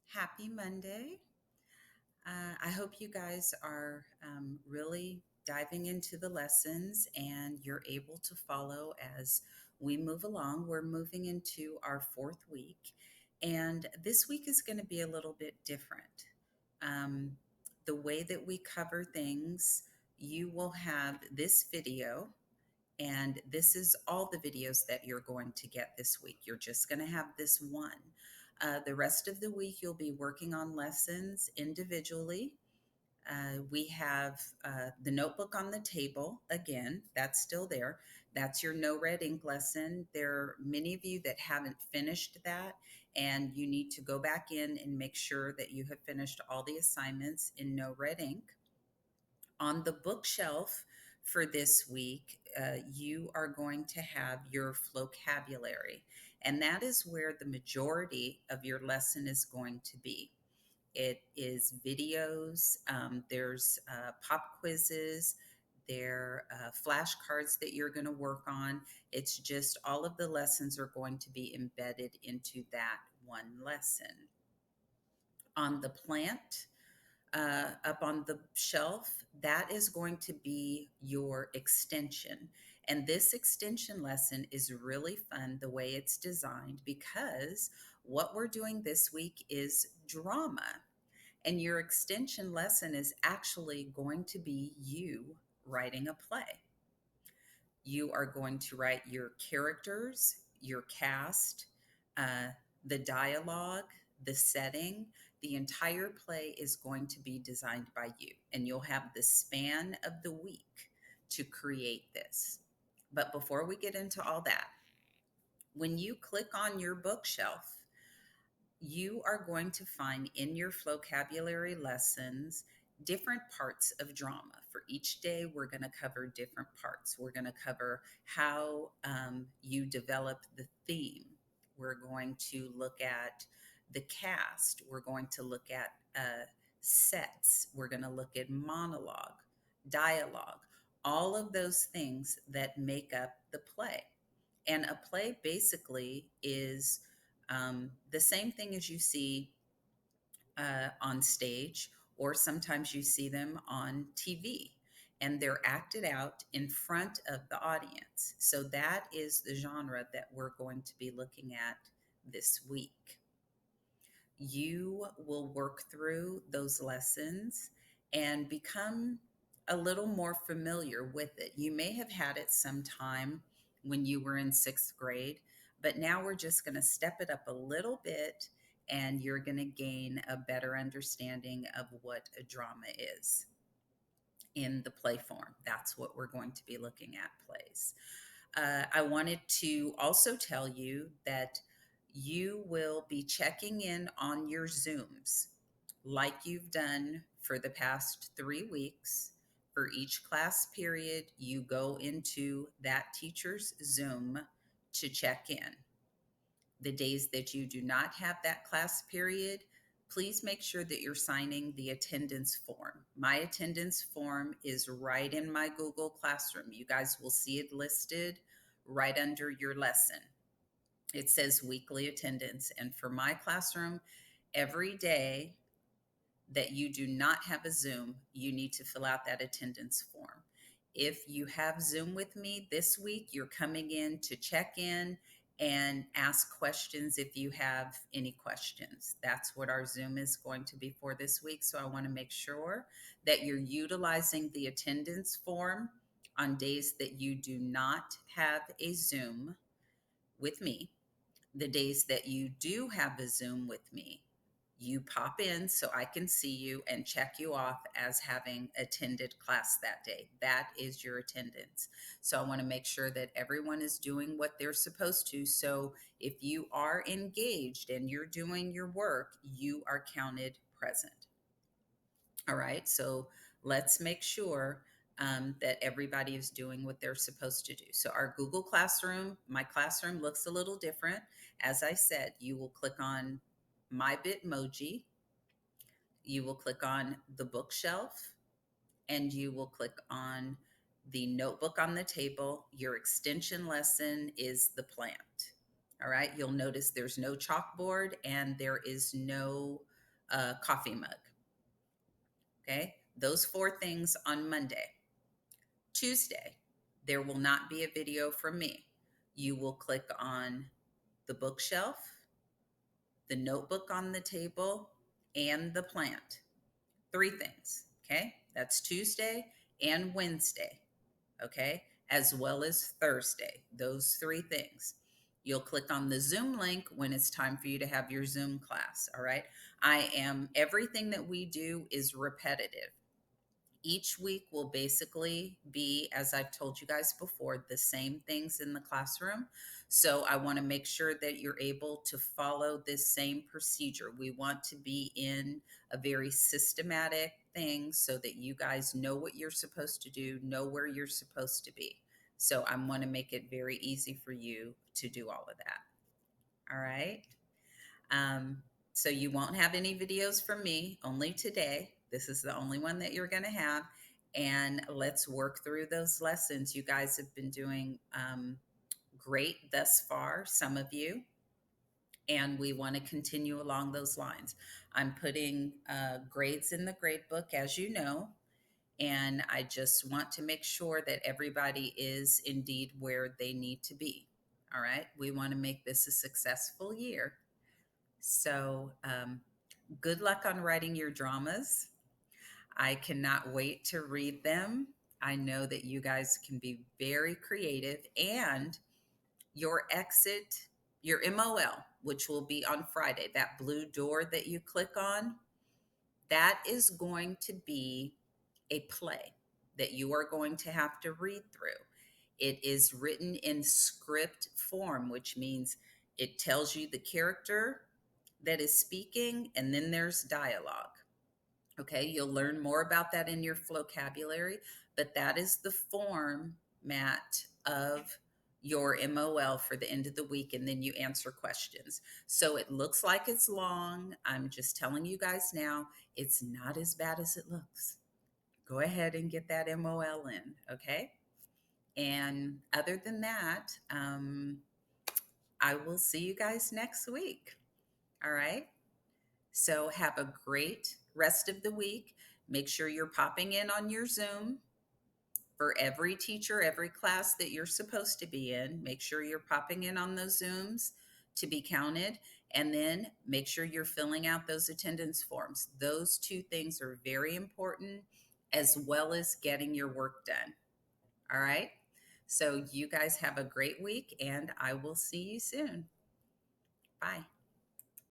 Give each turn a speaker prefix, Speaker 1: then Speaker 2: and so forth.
Speaker 1: Happy Monday. I hope you guys are really diving into the lessons and you're able to follow as we move along. We're moving into our fourth week, and this week is going to be a little bit different. Um, the way that we cover things, you will have this video, and this is all the videos that you're going to get this week. You're just going to have this one. The rest of the week, you'll be working on lessons individually. We have the notebook on the table. Again, that's still there. That's your no red ink lesson. There are many of you that haven't finished that, and you need to go back in and make sure that you have finished all the assignments in no red ink. On the bookshelf for this week, you are going to have your vocabulary, and that is where the majority of your lesson is going to be. It is videos, there's pop quizzes, there are flashcards that you're going to work on. It's just all of the lessons are going to be embedded into that one lesson. On the plant, up on the shelf, that is going to be your extension. And this extension lesson is really fun the way it's designed, because what we're doing this week is drama. And your extension lesson is actually going to be you writing a play. You are going to write your characters, your cast, uh, the dialogue, the setting. The entire play is going to be designed by you, and you'll have the span of the week to create this. But before we get into all that, when you click on your bookshelf, you are going to find in your vocabulary lessons different parts of drama. For each day, we're going to cover different parts. We're going to cover how you develop the theme. We're going to look at the cast. We're going to look at sets. We're going to look at monologue, dialogue, all of those things that make up the play. And a play basically is the same thing as you see on stage, or sometimes you see them on TV, and they're acted out in front of the audience. So that is the genre that we're going to be looking at this week. You will work through those lessons and become a little more familiar with it. You may have had it sometime when you were in sixth grade, but now we're just going to step it up a little bit, and you're going to gain a better understanding of what a drama is in the play form. That's what we're going to be looking at, plays. I wanted to also tell you that you will be checking in on your Zooms like you've done for the past 3 weeks. For each class period, you go into that teacher's Zoom to check in. The days that you do not have that class period, please make sure that you're signing the attendance form. My attendance form is right in my Google Classroom. You guys will see it listed right under your lesson. It says weekly attendance. And for my classroom, every day that you do not have a Zoom, you need to fill out that attendance form. If you have Zoom with me this week, you're coming in to check in and ask questions if you have any questions. That's what our Zoom is going to be for this week. So I want to make sure that you're utilizing the attendance form on days that you do not have a Zoom with me. The days that you do have a Zoom with me, you pop in so I can see you and check you off as having attended class that day. That is your attendance. So I want to make sure that everyone is doing what they're supposed to. So if you are engaged and you're doing your work, you are counted present. All right. So let's make sure that everybody is doing what they're supposed to do. So our Google Classroom, my classroom looks a little different. As I said, you will click on My Bitmoji, you will click on the bookshelf, and you will click on the notebook on the table. Your extension lesson is the plant. All right. You'll notice there's no chalkboard and there is no a coffee mug. Okay. Those four things on Monday. Tuesday, there will not be a video from me. You will click on the bookshelf, the notebook on the table, and the plant. Three things. Okay. That's Tuesday and Wednesday. Okay. As well as Thursday. Those three things. You'll click on the Zoom link when it's time for you to have your Zoom class. All right. Everything that we do is repetitive. Each week will basically be, as I've told you guys before, the same things in the classroom. So I want to make sure that you're able to follow this same procedure. We want to be in a very systematic thing so that you guys know what you're supposed to do, know where you're supposed to be. So I want to make it very easy for you to do all of that. All right. Um, so you won't have any videos from me, only today. This is the only one that you're going to have. And let's work through those lessons. You guys have been doing great thus far, some of you, and we want to continue along those lines. I'm putting grades in the grade book, as you know, and I just want to make sure that everybody is indeed where they need to be. All right. We want to make this a successful year. So, good luck on writing your dramas. I cannot wait to read them. I know that you guys can be very creative, and your exit, your MOL, which will be on Friday, that blue door that you click on, that is going to be a play that you are going to have to read through. It is written in script form, which means it tells you the character that is speaking, and then there's dialogue. Okay, you'll learn more about that in your vocabulary, but that is the format of your MOL for the end of the week, and then you answer questions. So it looks like it's long. I'm just telling you guys now, it's not as bad as it looks. Go ahead and get that MOL in, okay? And other than that, I will see you guys next week. All right. So have a great rest of the week. Make sure you're popping in on your Zoom for every teacher, every class that you're supposed to be in. Make sure you're popping in on those Zooms to be counted. And then make sure you're filling out those attendance forms. Those two things are very important, as well as getting your work done. All right. So you guys have a great week, and I will see you soon. Bye.